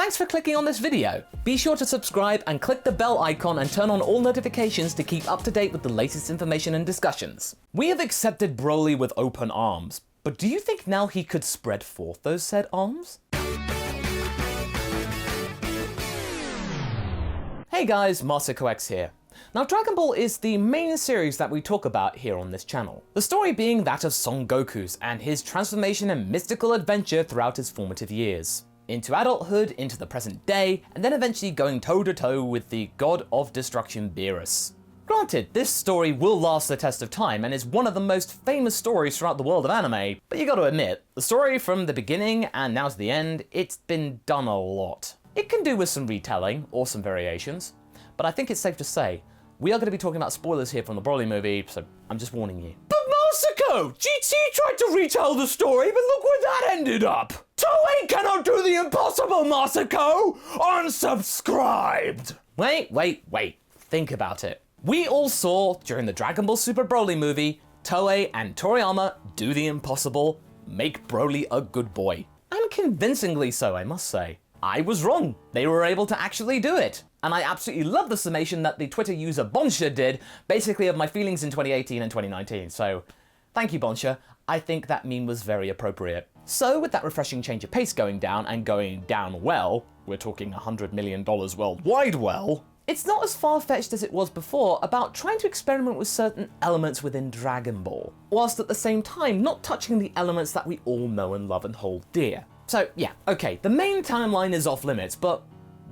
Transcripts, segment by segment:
Thanks for clicking on this video. Be sure to subscribe and click the bell icon and turn on all notifications to keep up to date with the latest information and discussions. We have accepted Broly with open arms, but do you think now he could spread forth those said arms? Hey guys, MasakoX here. Now, Dragon Ball is the main series that we talk about here on this channel. The story being that of Son Goku's and his transformation and mystical adventure throughout his formative years, into adulthood, into the present day, and then eventually going toe-to-toe with the god of destruction Beerus. Granted, this story will last the test of time and is one of the most famous stories throughout the world of anime, but you gotta admit, the story from the beginning and now to the end, it's been done a lot. It can do with some retelling or some variations, but I think it's safe to say, we are going to be talking about spoilers here from the Broly movie, so I'm just warning you. But Masako! GT tried to retell the story, but look where that ended up! Toei cannot do the impossible, Masako! Unsubscribed! Wait. Think about it. We all saw, during the Dragon Ball Super Broly movie, Toei and Toriyama do the impossible, make Broly a good boy. And convincingly so, I must say. I was wrong. They were able to actually do it. And I absolutely love the summation that the Twitter user Bonsha did, basically of my feelings in 2018 and 2019. So thank you, Bonsha. I think that meme was very appropriate. So with that refreshing change of pace going down and going down well, we're talking $100 million worldwide well, it's not as far-fetched as it was before about trying to experiment with certain elements within Dragon Ball, whilst at the same time not touching the elements that we all know and love and hold dear. So yeah, okay, the main timeline is off limits, but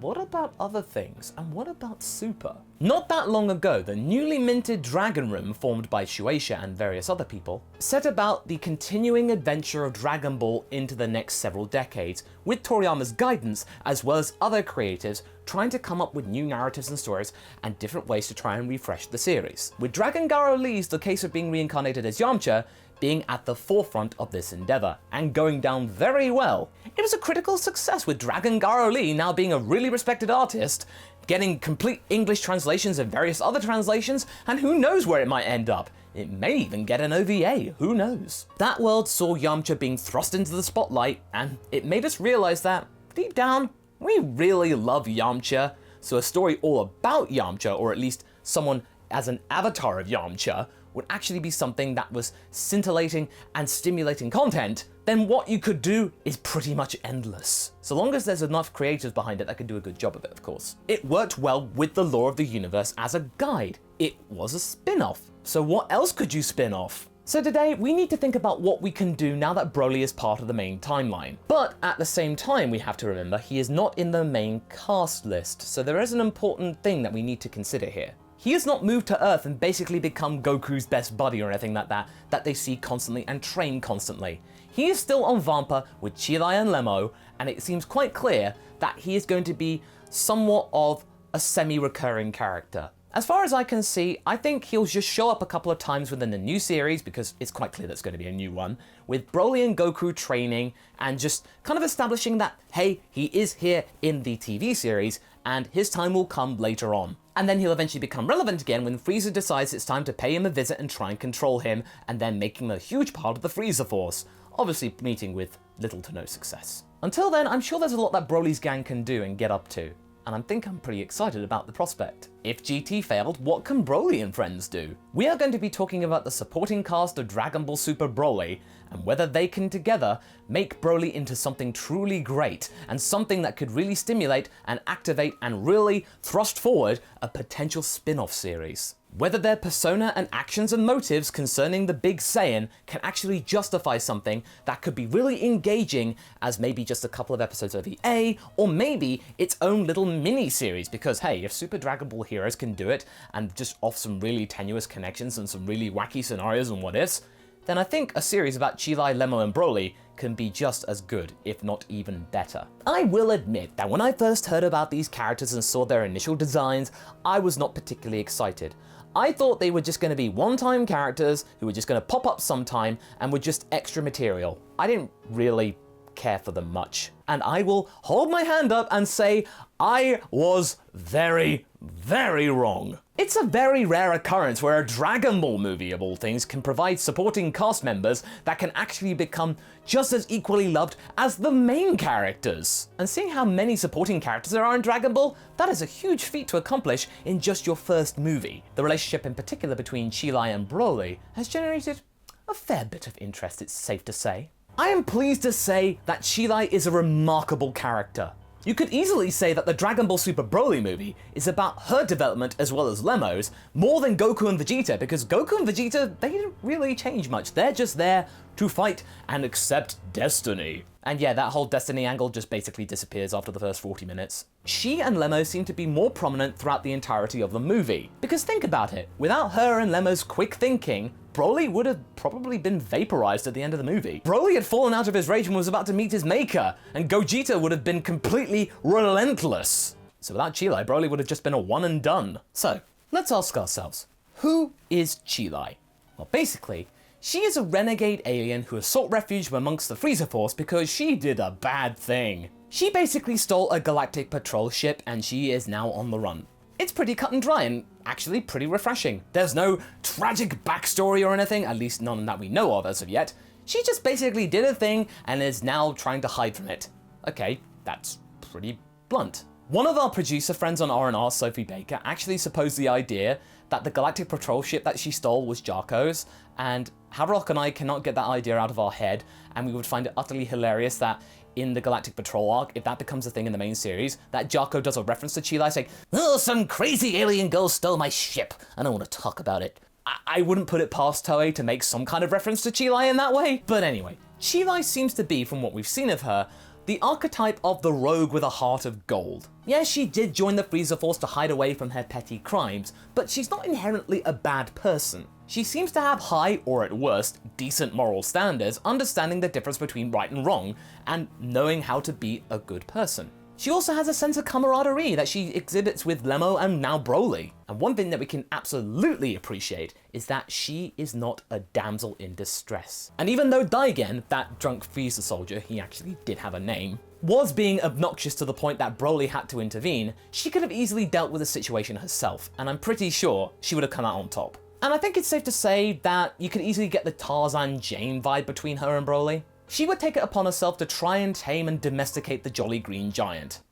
what about other things? And what about Super? Not that long ago, the newly minted Dragon Room, formed by Shueisha and various other people, set about the continuing adventure of Dragon Ball into the next several decades, with Toriyama's guidance, as well as other creatives, trying to come up with new narratives and stories and different ways to try and refresh the series. With Dragon Garo Lee's The Case of Being Reincarnated as Yamcha being at the forefront of this endeavor and going down very well. It was a critical success, with Dragon Garo Lee now being a really respected artist, getting complete English translations and various other translations, and who knows where it might end up. It may even get an OVA, who knows? That world saw Yamcha being thrust into the spotlight, and it made us realize that, deep down, we really love Yamcha, so a story all about Yamcha, or at least someone as an avatar of Yamcha, would actually be something that was scintillating and stimulating content, then what you could do is pretty much endless. So long as there's enough creators behind it that can do a good job of it, of course. It worked well with the lore of the universe as a guide. It was a spin-off. So what else could you spin off? So today, we need to think about what we can do now that Broly is part of the main timeline. But at the same time, we have to remember he is not in the main cast list, so there is an important thing that we need to consider here. He has not moved to Earth and basically become Goku's best buddy or anything like that they see constantly and train constantly. He is still on Vampa with Cheelai and Lemo, and it seems quite clear that he is going to be somewhat of a semi-recurring character. As far as I can see, I think he'll just show up a couple of times within the new series, because it's quite clear that's going to be a new one, with Broly and Goku training and just kind of establishing that, hey, he is here in the TV series, and his time will come later on. And then he'll eventually become relevant again when Frieza decides it's time to pay him a visit and try and control him, and then make him a huge part of the Frieza Force, obviously meeting with little to no success. Until then, I'm sure there's a lot that Broly's gang can do and get up to, and I think I'm pretty excited about the prospect. If GT failed, what can Broly and friends do? We are going to be talking about the supporting cast of Dragon Ball Super Broly, and whether they can together make Broly into something truly great, and something that could really stimulate and activate and really thrust forward a potential spin-off series. Whether their persona and actions and motives concerning the Big Saiyan can actually justify something that could be really engaging as maybe just a couple of episodes OVA, or maybe its own little mini-series, because hey, if Super Dragon Ball heroes can do it, and just off some really tenuous connections and some really wacky scenarios and what-ifs, then I think a series about Cheelai, Lemo and Broly can be just as good, if not even better. I will admit that when I first heard about these characters and saw their initial designs, I was not particularly excited. I thought they were just going to be one-time characters who were just going to pop up sometime and were just extra material. I didn't really not care for them much. And I will hold my hand up and say I was very, very wrong. It's a very rare occurrence where a Dragon Ball movie, of all things, can provide supporting cast members that can actually become just as equally loved as the main characters. And seeing how many supporting characters there are in Dragon Ball, that is a huge feat to accomplish in just your first movie. The relationship in particular between Cheelai and Broly has generated a fair bit of interest, it's safe to say. I am pleased to say that Cheelai is a remarkable character. You could easily say that the Dragon Ball Super Broly movie is about her development as well as Lemo's, more than Goku and Vegeta, because Goku and Vegeta, they didn't really change much. They're just there to fight and accept destiny. And yeah, that whole destiny angle just basically disappears after the first 40 minutes. She and Lemo seem to be more prominent throughout the entirety of the movie. Because think about it, without her and Lemo's quick thinking, Broly would have probably been vaporized at the end of the movie. Broly had fallen out of his rage and was about to meet his maker, and Gogeta would have been completely relentless. So without Cheelai, Broly would have just been a one and done. So, let's ask ourselves, who is Cheelai? Well, basically, she is a renegade alien who has sought refuge amongst the Frieza Force because she did a bad thing. She basically stole a galactic patrol ship and she is now on the run. It's pretty cut and dry and actually pretty refreshing. There's no tragic backstory or anything, at least none that we know of as of yet. She just basically did a thing and is now trying to hide from it. Okay, that's pretty blunt. One of our producer friends on R&R, Sophie Baker, actually supposed the idea that the galactic patrol ship that she stole was Jarko's, and Haverock and I cannot get that idea out of our head, and we would find it utterly hilarious that in the Galactic Patrol arc, if that becomes a thing in the main series, that Jarko does a reference to Cheelai saying, "Oh, some crazy alien girl stole my ship. I don't want to talk about it." I wouldn't put it past Toei to make some kind of reference to Cheelai in that way. But anyway, Cheelai seems to be, from what we've seen of her, the archetype of the rogue with a heart of gold. Yeah, she did join the Frieza Force to hide away from her petty crimes, but she's not inherently a bad person. She seems to have high, or at worst, decent moral standards, understanding the difference between right and wrong, and knowing how to be a good person. She also has a sense of camaraderie that she exhibits with Lemo and now Broly. And one thing that we can absolutely appreciate is that she is not a damsel in distress. And even though Daigen, that drunk Frieza soldier, he actually did have a name, was being obnoxious to the point that Broly had to intervene, she could have easily dealt with the situation herself, and I'm pretty sure she would have come out on top. And I think it's safe to say that you could easily get the Tarzan Jane vibe between her and Broly. She would take it upon herself to try and tame and domesticate the Jolly Green Giant.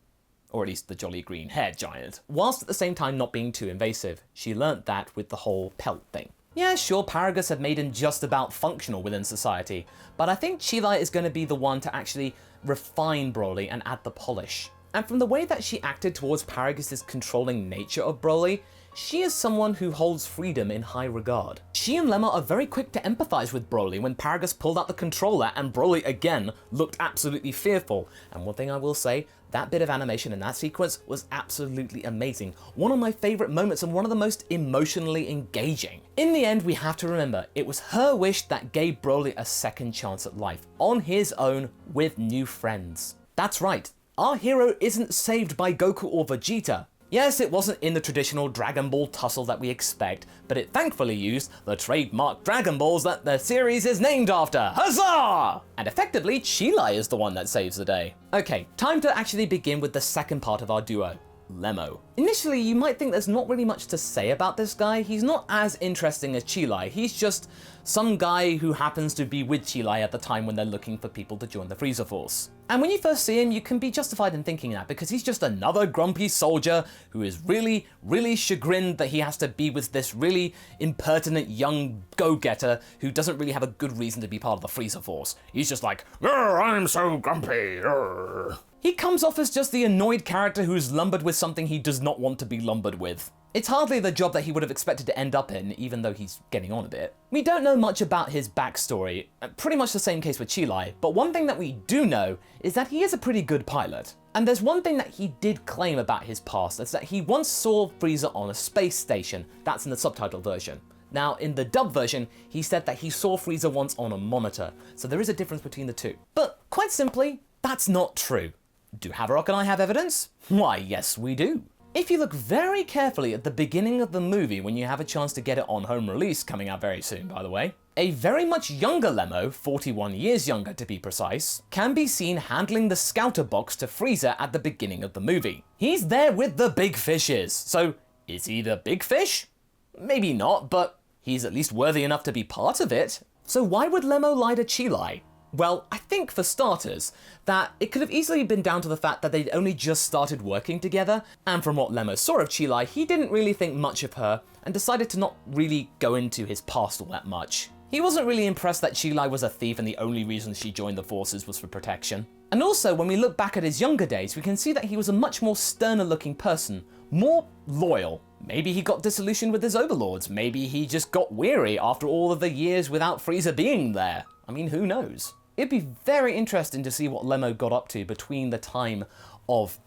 Or at least the Jolly Green Haired Giant. Whilst at the same time not being too invasive. She learnt that with the whole pelt thing. Yeah, sure, Paragus had made him just about functional within society, but I think Cheelai is going to be the one to actually refine Broly and add the polish. And from the way that she acted towards Paragus' controlling nature of Broly, she is someone who holds freedom in high regard. She and Lemma are very quick to empathize with Broly when Paragus pulled out the controller and Broly again looked absolutely fearful. And one thing I will say, that bit of animation in that sequence was absolutely amazing. One of my favorite moments and one of the most emotionally engaging. In the end, we have to remember, it was her wish that gave Broly a second chance at life, on his own, with new friends. That's right, our hero isn't saved by Goku or Vegeta. Yes, it wasn't in the traditional Dragon Ball tussle that we expect, but it thankfully used the trademark Dragon Balls that the series is named after. Huzzah! And effectively, Cheelai is the one that saves the day. Okay, time to actually begin with the second part of our duo, Lemo. Initially, you might think there's not really much to say about this guy. He's not as interesting as Cheelai. He's just some guy who happens to be with Cheelai at the time when they're looking for people to join the Frieza Force. And when you first see him, you can be justified in thinking that because he's just another grumpy soldier who is really, really chagrined that he has to be with this really impertinent young go-getter who doesn't really have a good reason to be part of the Frieza Force. He's just like, I'm so grumpy. He comes off as just the annoyed character who's lumbered with something he does not want to be lumbered with. It's hardly the job that he would have expected to end up in, even though he's getting on a bit. We don't know much about his backstory, pretty much the same case with Cheelai, but one thing that we do know is that he is a pretty good pilot. And there's one thing that he did claim about his past, is that he once saw Frieza on a space station. That's in the subtitle version. Now, in the dub version, he said that he saw Frieza once on a monitor, so there is a difference between the two. But quite simply, that's not true. Do Haverock and I have evidence? Why, yes we do. If you look very carefully at the beginning of the movie when you have a chance to get it on home release, coming out very soon by the way, A very much younger Lemo, 41 years younger to be precise, can be seen handling the scouter box to Frieza at the beginning of the movie. He's there with the big fishes, so is he the big fish? Maybe not, but he's at least worthy enough to be part of it. So why would Lemo lie to Cheelai? Well, I think for starters, that it could have easily been down to the fact that they'd only just started working together, and from what Lemo saw of Cheelai, he didn't really think much of her, and decided to not really go into his past all that much. He wasn't really impressed that Cheelai was a thief and the only reason she joined the forces was for protection. And also, when we look back at his younger days, we can see that he was a much more sterner looking person, more loyal. Maybe he got disillusioned with his overlords, maybe he just got weary after all of the years without Frieza being there. I mean, who knows? It'd be very interesting to see what Lemo got up to between the time of,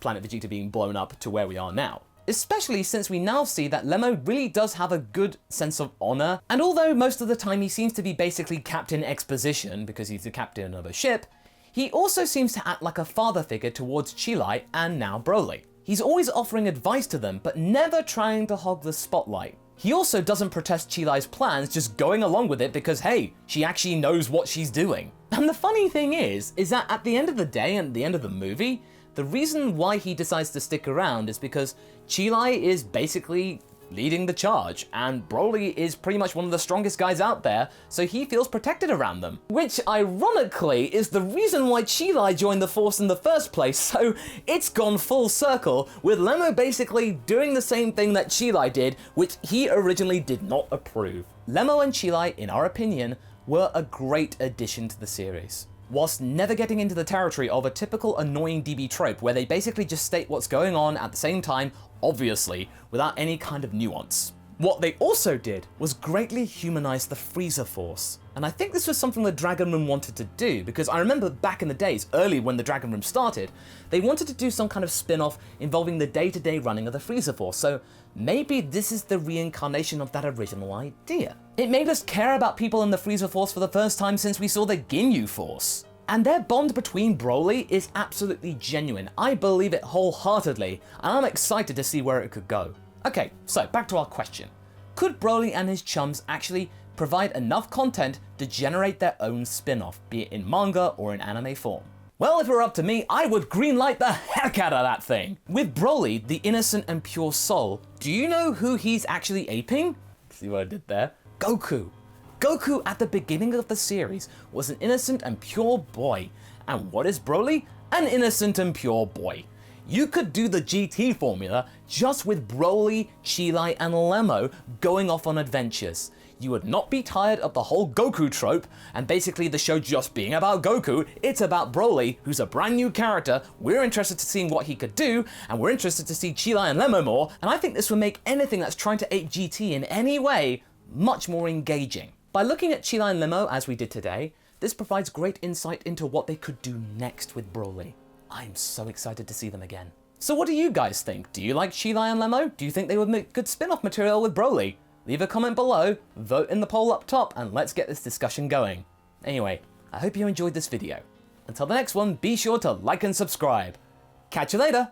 Planet Vegeta being blown up to where we are now. Especially since we now see that Lemo really does have a good sense of honor, and although most of the time he seems to be basically Captain Exposition because he's the captain of a ship, he also seems to act like a father figure towards Cheelai and now Broly. He's always offering advice to them, but never trying to hog the spotlight. He also doesn't protest Cheelai's plans, just going along with it because, hey, she actually knows what she's doing. And the funny thing is that at the end of the day and the end of the movie, the reason why he decides to stick around is because Cheelai is basically leading the charge, and Broly is pretty much one of the strongest guys out there, so he feels protected around them. Which, ironically, is the reason why Cheelai joined the Force in the first place, so it's gone full circle, with Lemo basically doing the same thing that Cheelai did, which he originally did not approve. Lemo and Cheelai, in our opinion, were a great addition to the series, whilst never getting into the territory of a typical annoying DB trope where they basically just state what's going on at the same time, obviously, without any kind of nuance. What they also did was greatly humanize the Frieza Force, and I think this was something the Dragon Room wanted to do, because I remember back in the days, early when the Dragon Room started, they wanted to do some kind of spin-off involving the day-to-day running of the Frieza Force, so maybe this is the reincarnation of that original idea. It made us care about people in the Frieza Force for the first time since we saw the Ginyu Force. And their bond between Broly is absolutely genuine. I believe it wholeheartedly, and I'm excited to see where it could go. Okay, so back to our question. Could Broly and his chums actually provide enough content to generate their own spin-off, be it in manga or in anime form? Well, if it were up to me, I would greenlight the heck out of that thing! With Broly, the innocent and pure soul, do you know who he's actually aping? See what I did there? Goku. Goku at the beginning of the series was an innocent and pure boy. And what is Broly? An innocent and pure boy. You could do the GT formula just with Broly, Cheelai, and Lemo going off on adventures. You would not be tired of the whole Goku trope, and basically the show just being about Goku. It's about Broly, who's a brand new character. We're interested to seeing what he could do, and we're interested to see Cheelai and Lemo more, and I think this would make anything that's trying to ape GT in any way much more engaging. By looking at Cheelai and Lemo as we did today, this provides great insight into what they could do next with Broly. I'm so excited to see them again. So what do you guys think? Do you like Cheelai and Lemo? Do you think they would make good spin-off material with Broly? Leave a comment below, vote in the poll up top, and let's get this discussion going. Anyway, I hope you enjoyed this video. Until the next one, be sure to like and subscribe. Catch you later!